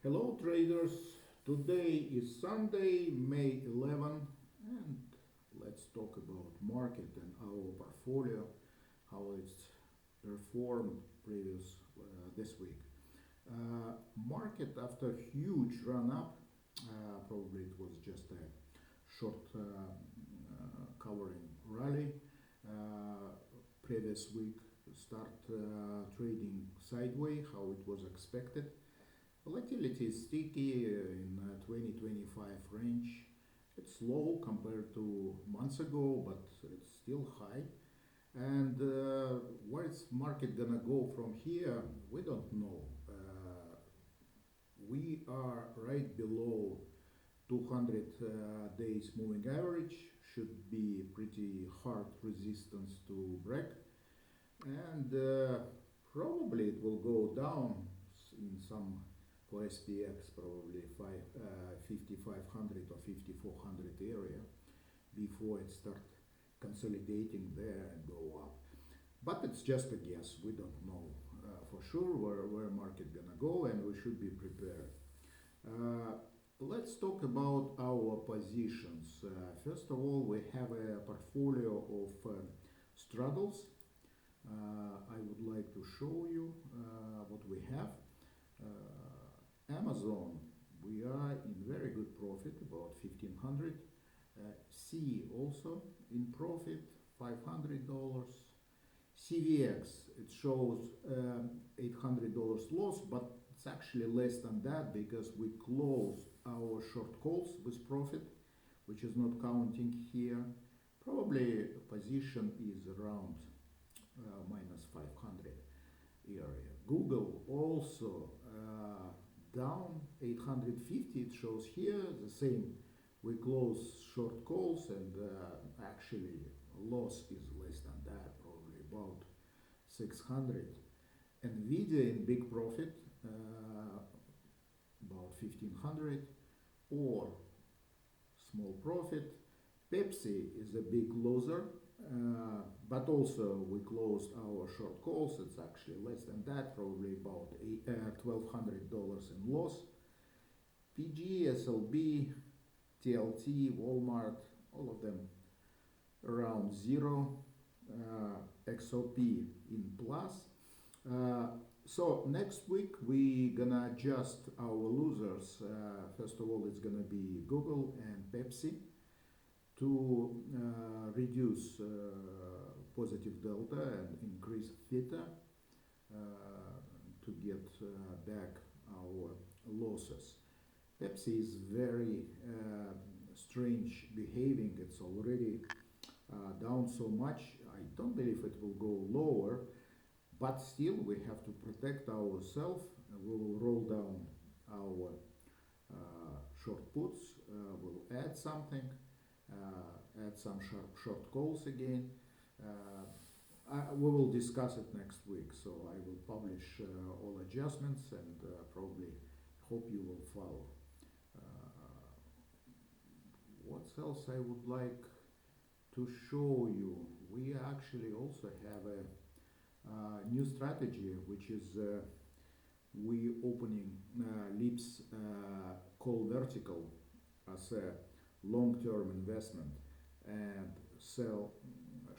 Hello traders, today is Sunday, May 11, and let's talk about market and our portfolio, how it's performed previous this week. Market after huge run up, probably it was just a short covering rally. Previous week start trading sideways, how it was expected. Volatility is sticky in 20-25 range. It's low compared to months ago, but it's still high. And where's market gonna go from here? We don't know. We are right below 200 days moving average. Should be pretty hard resistance to break, and probably it will go down in some for SPX probably 5500 or 5400 area before it start consolidating there and go up. But it's just a guess. We don't know for sure where market gonna go, and we should be prepared. Uh, let's talk about our positions. First of all, we have a portfolio of straddles. I would like to show you what we have. Amazon, we are in very good profit, about 1500. C also in profit, $500. CVX, it shows $800 loss, but it's actually less than that because we closed our short calls with profit, which is not counting here. Probably position is around minus 500 area. Google also down 850, it shows here the same. We close short calls, and actually loss is less than that, probably about 600. Nvidia in big profit, about 1500, or small profit. Pepsi is a big loser, but also we closed our short calls. It's actually less than that, probably about $1,200 in loss. PG, SLB, TLT, Walmart, all of them around zero. XOP in plus. So next week we gonna adjust our losers. First of all, it's gonna be Google and Pepsi to reduce positive delta and increase theta to get back our losses. Pepsi is very strange behaving. It's already down so much. I don't believe it will go lower, but still we have to protect ourselves. We will roll down our short puts. We'll add something, add some short calls again. We will discuss it next week, so I will publish all adjustments, and probably hope you will follow. What else I would like to show you? We actually also have a new strategy, which is we opening LIPS call vertical as a long-term investment and sell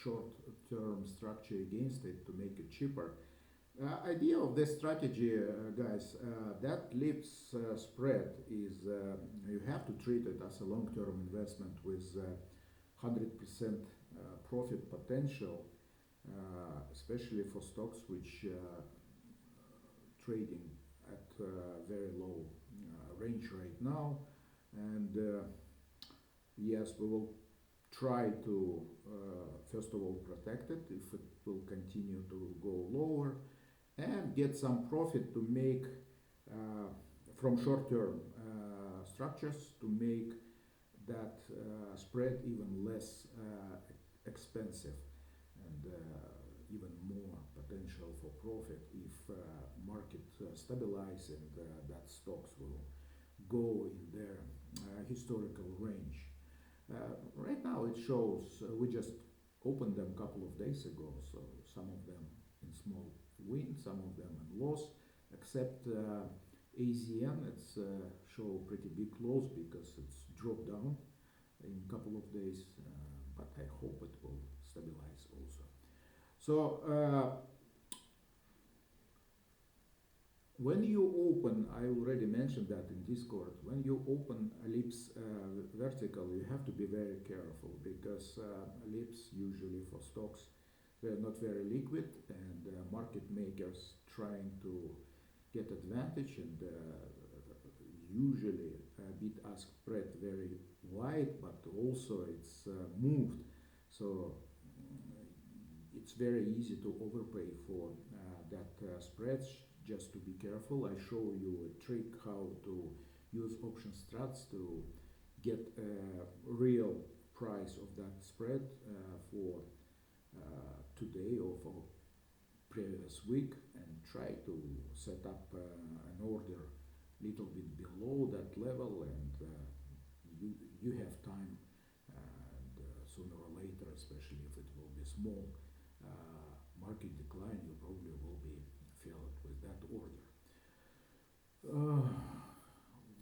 short-term structure against it to make it cheaper. Idea of this strategy, guys, that LIPS spread is you have to treat it as a long-term investment with 100% profit potential, especially for stocks which trading at very low range right now. And yes, we will try to first of all protect it if it will continue to go lower, and get some profit to make from short-term structures to make that spread even less expensive, and even more potential for profit if market stabilize, and that stocks will go in their historical range. Right now it shows we just opened them a couple of days ago, so some of them in small win, some of them in loss, except AZN, it's show pretty big loss because it's dropped down in a couple of days, but I hope it will stabilize also. So when you open, I already mentioned that in Discord, when you open ellipse vertical, you have to be very careful because ellipse usually for stocks, they're not very liquid, and market makers trying to get advantage, and usually bid ask spread very wide, but also it's moved, so it's very easy to overpay for that spreads. Just to be careful, I show you a trick how to use option strats to get a real price of that spread for today or for previous week, and try to set up an order little bit below that level, and you have time, and sooner or later, especially if it will be small market decline, you probably will be filled with that order.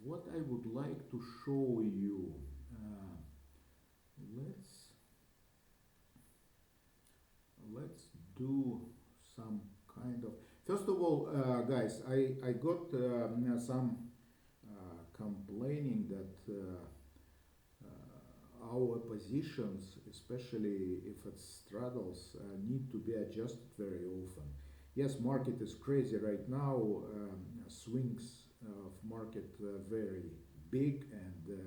What I would like to show you, let's let's do some kind of, first of all, guys, I got some complaining that our positions, especially if it straddles, need to be adjusted very often. Yes, market is crazy right now. Swings of market very big, and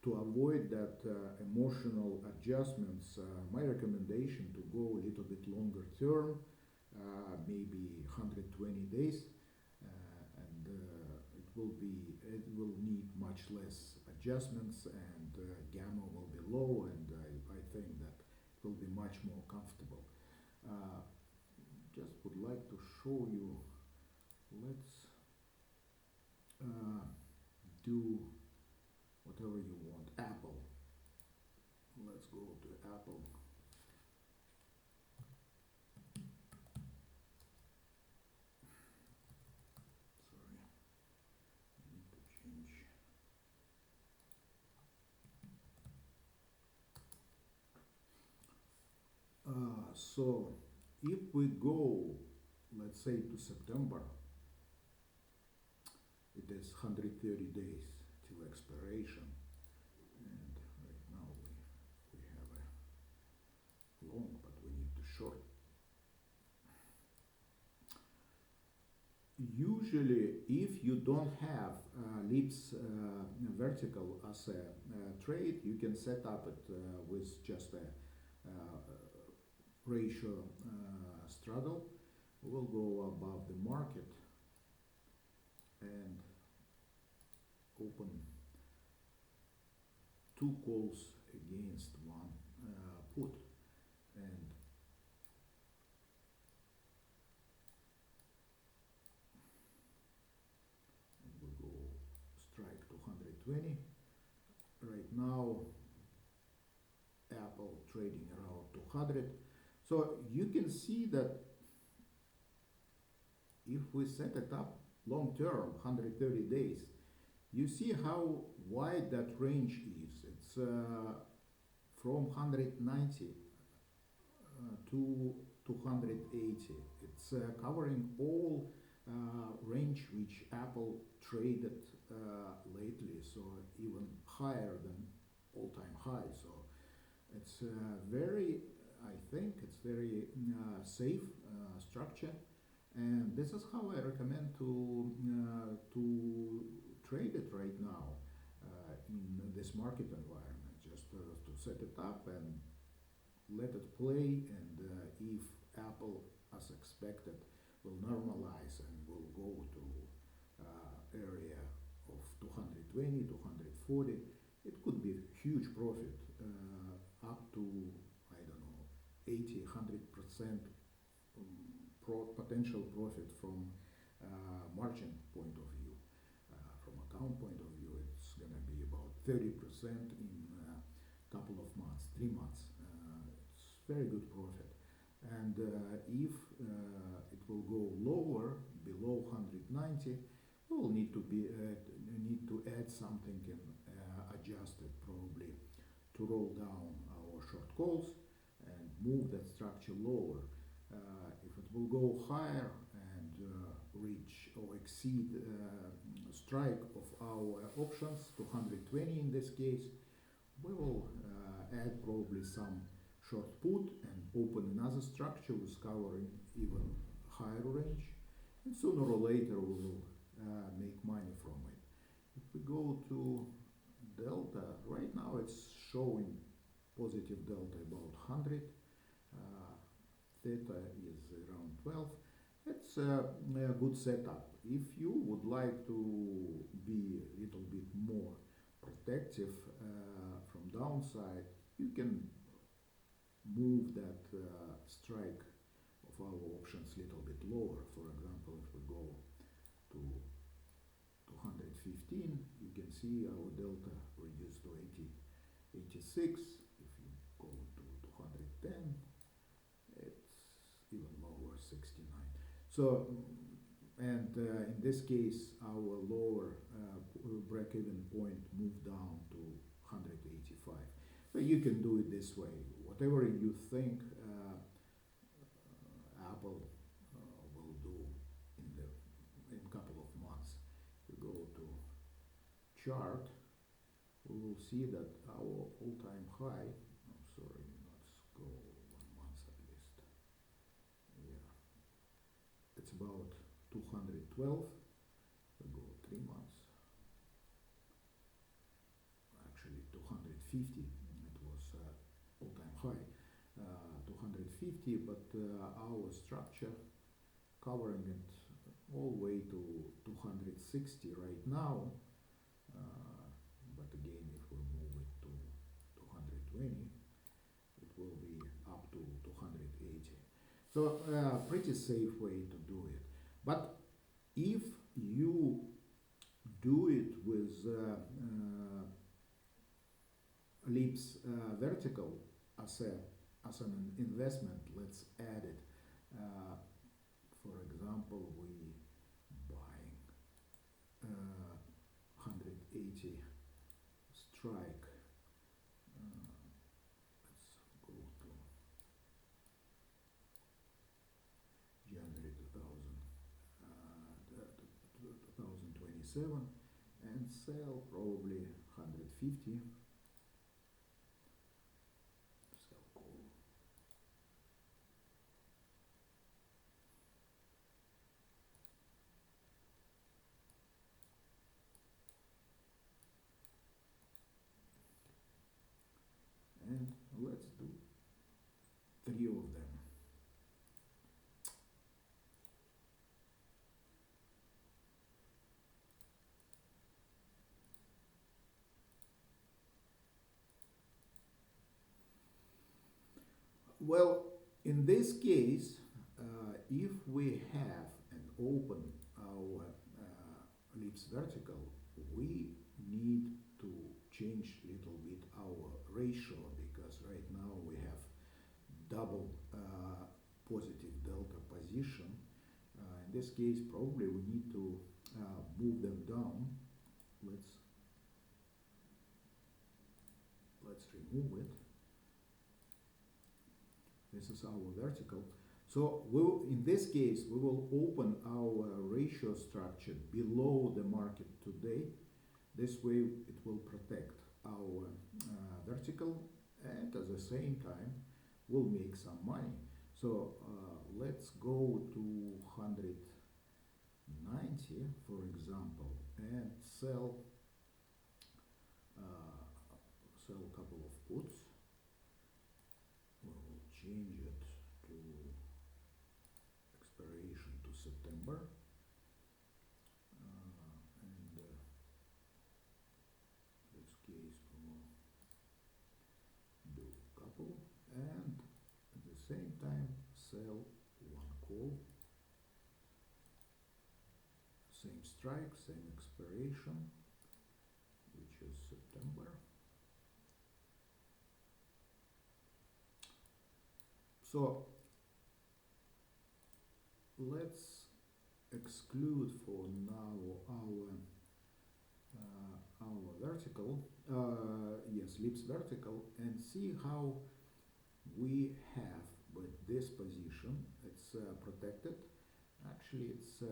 to avoid that emotional adjustments, my recommendation to go a little bit longer term, maybe 120 days, and it will need much less adjustments, and gamma will be low, and I think that it will be much more comfortable. Just would like to show you. Let's do whatever you want. Apple. Let's go to Apple. Sorry, I need to change. So if we go, let's say, to September, it is 130 days till expiration, and right now we have a long, but we need to short. Usually, if you don't have ellipse vertical as a trade, you can set up it with just a ratio straddle. We'll go above the market and open two calls against one put, and we'll go strike to 120. Right now Apple trading around 200. So you can see that if we set it up long term, 130 days, you see how wide that range is. It's from 190 to 280. It's covering all range which Apple traded lately, so even higher than all-time high. So it's very, I think it's very safe structure, and this is how I recommend to trade it right now in this market environment. Just to set it up and let it play, and if Apple, as expected, will normalize and will go to area of 220, 240, it could be huge profit, up to, I don't know, 80, 100% potential profit from margin point of view. From account point of view, it's gonna be about 30% in a couple of months, 3 months. It's very good profit. And if it will go lower, below 190, We'll need to add something and adjust it probably to roll down our short calls and move that structure lower. If it will go higher and reach or exceed strike of our options, 220 in this case, we will add probably some short put and open another structure with covering even higher range, and sooner or later we will make money from it. If we go to delta, right now it's showing positive delta about 100, theta is around 12. It's a good setup. If you would like to be a little bit more protective from downside, you can move that strike of our options a little bit lower. For example, if we go to 215, you can see our delta reduced to 86. If you go to 210, it's even lower, 69. So, and in this case, our lower break-even point moved down to 185. So you can do it this way. Whatever you think Apple will do in a couple of months. You go to chart, we will see that our all-time high. I'm sorry, let's go 1 month at least. Yeah, it's about 212. We go 3 months. Actually, 250. It was all-time high. 250, but our structure covering it all the way to 260 right now. But again, if we move it to 220, it will be up to 280. So pretty safe way to do it. But if you do it with Leaps vertical as an investment, let's add it. For example, we buying 180 strike. Let's go to January 2027 and sell probably 150. Sell call. And let's do 3 of them. Well, in this case, if we have and open our Leaps vertical, we need to change a little bit our ratio, because right now we have double positive delta position. In this case, probably we need to move them down. Let's remove it. This is our vertical. So in this case, we will open our ratio structure below the market today. This way it will protect our vertical, and at the same time we'll make some money. So let's go to 190, for example, and sell a couple of puts. We'll change it to expiration to September, and in this case we will do a couple, and at the same time sell 1 call, same strike, same expiration, which is September. So let's exclude for now ES Lips Vertical and see how we have with this position. It's protected. Actually, it's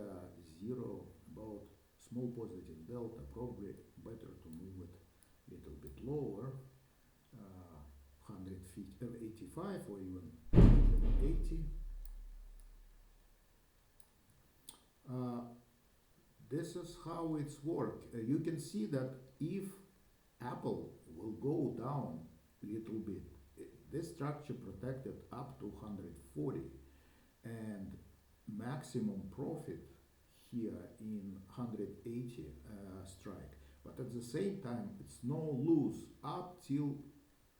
zero, about small positive delta. Probably better to move it a little bit lower, 185 or even 180. This is how it's work. You can see that if Apple will go down a little bit, this structure protected up to 140 and maximum profit here in 180 strike. But at the same time, it's no lose up till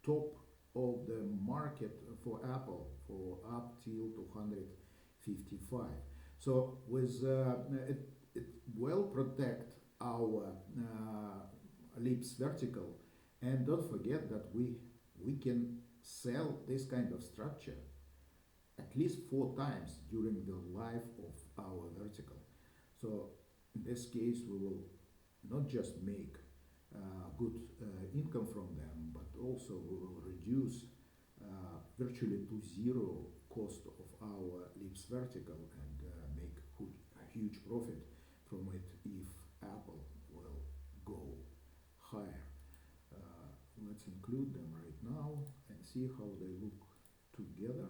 top of the market for Apple for up till 255. So with it will protect our Lips Vertical, and don't forget that we can sell this kind of structure at least 4 times during the life of our vertical. So in this case, we will not just make good income from them, but also we will reduce virtually to zero cost of our Lips Vertical and make a huge profit from it if Apple will go higher. Let's include them right now and see how they look together.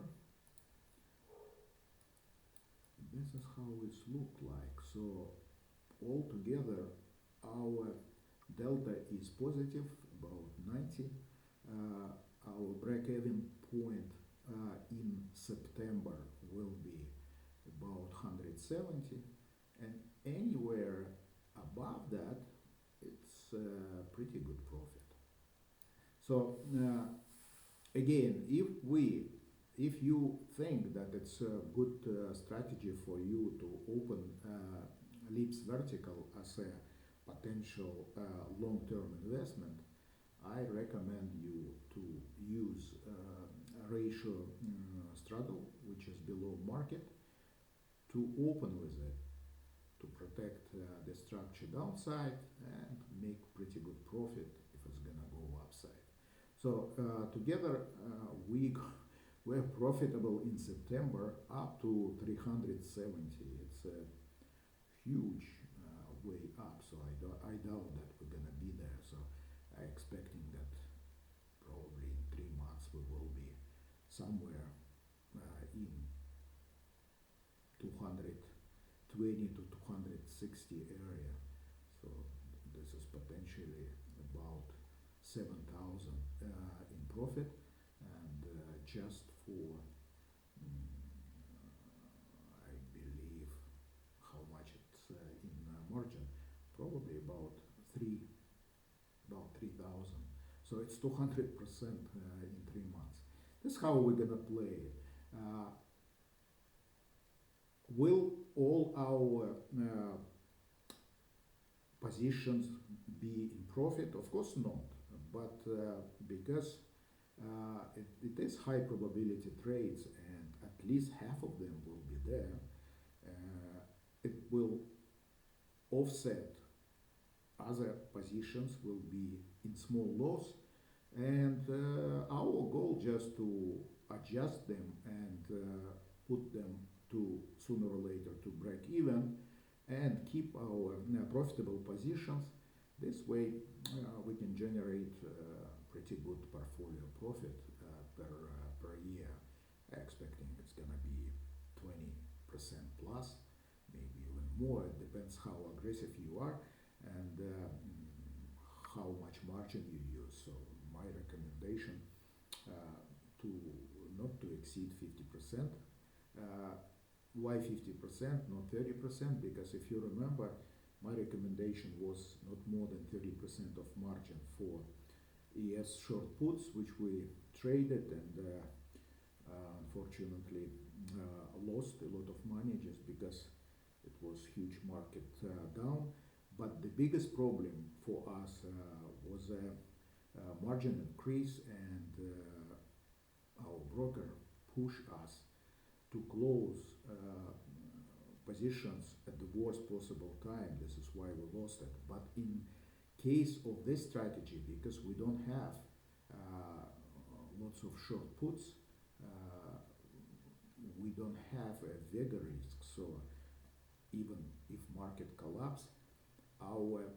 This is how it look like. So altogether our delta is positive, about 90. Our break-even point in September will be about 170, and anywhere above that it's pretty good profit. So again, if you think that it's a good strategy for you to open Lips Vertical as a potential long-term investment, I recommend you to use ratio straddle, which is below market, to open with it, to protect the structure downside and make pretty good profit if it's gonna go upside. So together we're profitable in September up to 370. It's a huge way up. So I doubt that we're gonna be there. So I'm expecting that probably in 3 months we will be somewhere in 220 to 260 area. So this is potentially about 7,000 in profit, and just for I believe how much it's in margin, probably about 3,000. So it's 200% in 3 months. This is how we're gonna play it. Will all our positions be in profit? Of course not, but because it is high probability trades and at least half of them will be there, it will offset other positions will be in small loss, and our goal just to adjust them and put them to sooner or later to break even and keep our profitable positions. This way we can generate pretty good portfolio profit per year, expecting it's gonna be 20% plus, maybe even more. It depends how aggressive you are and how much margin you use. So my recommendation to not to exceed 50%. Why 50%, not 30%? Because if you remember, my recommendation was not more than 30% of margin for ES short puts, which we traded and unfortunately lost a lot of money just because it was huge market down. But the biggest problem for us was a margin increase, and our broker pushed us to close positions at the worst possible time. This is why we lost it. But in case of this strategy, because we don't have uh, lots of short puts. Uh, we don't have a vega risk, so even if market collapse, our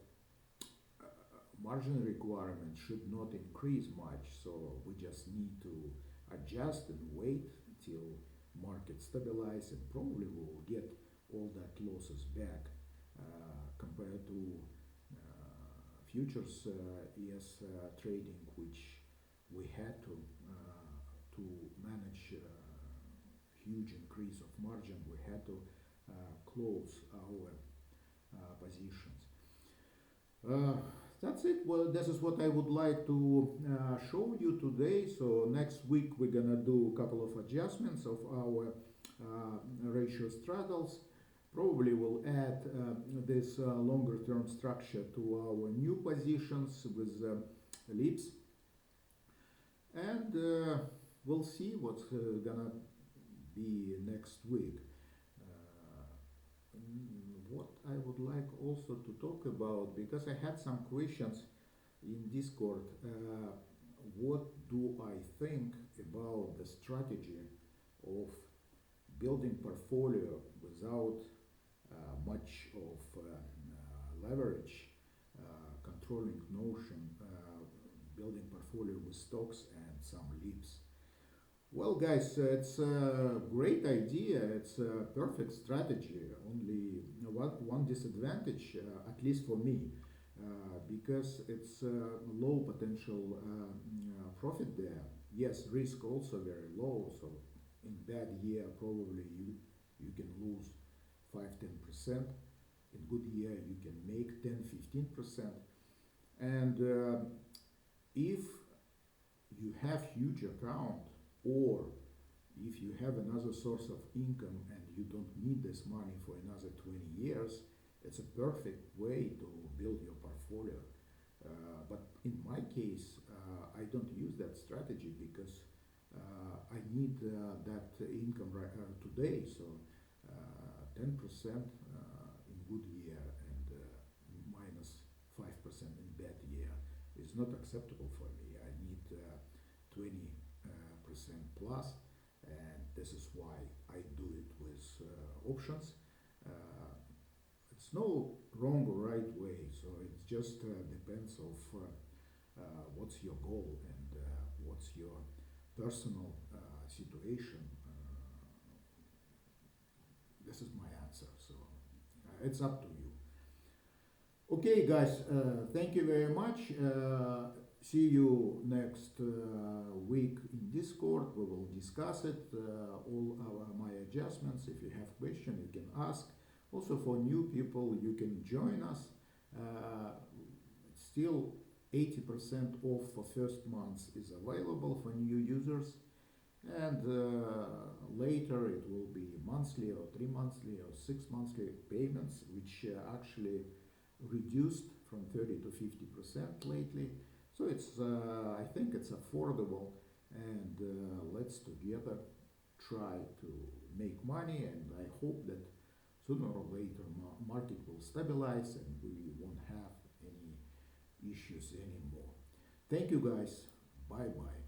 margin requirement should not increase much, so we just need to adjust and wait till market stabilize, and probably we'll get all that losses back compared to futures ES trading, which we had to manage huge increase of margin. We had to close our positions. Uh, that's it. Well, this is what I would like to show you today. So next week we're gonna do a couple of adjustments of our ratio straddles. Probably we'll add this longer term structure to our new positions with lips, and we'll see what's gonna be next week. What I would like also to talk about, because I had some questions in Discord, what do I think about the strategy of building portfolio without much of leverage, controlling notion, building portfolio with stocks and some lips. Well, guys, it's a great idea. It's a perfect strategy. Only one disadvantage, at least for me, because it's low potential profit there. Yes, risk also very low. So in bad year, probably you can lose 5-10%. In good year, you can make 10-15%. And if you have huge account, or if you have another source of income and you don't need this money for another 20 years, it's a perfect way to build your portfolio. But in my case, I don't use that strategy because I need that income today. So 10% in good year and minus 5% in bad year is not acceptable for me. I need 20% plus, and this is why I do it with options. It's no wrong or right way, so it just depends of what's your goal and what's your personal situation. This is my answer, so it's up to you. Okay, guys, thank you very much. See you next week in Discord. We will discuss it, all my adjustments. If you have questions, you can ask. Also, for new people, you can join us. Still, 80% off for first month is available for new users, and later it will be monthly or 3 monthly or 6 monthly payments, which actually reduced from 30 to 50% lately. So it's I think it's affordable, and let's together try to make money, and I hope that sooner or later market will stabilize and we won't have any issues anymore. Thank you, guys. Bye bye.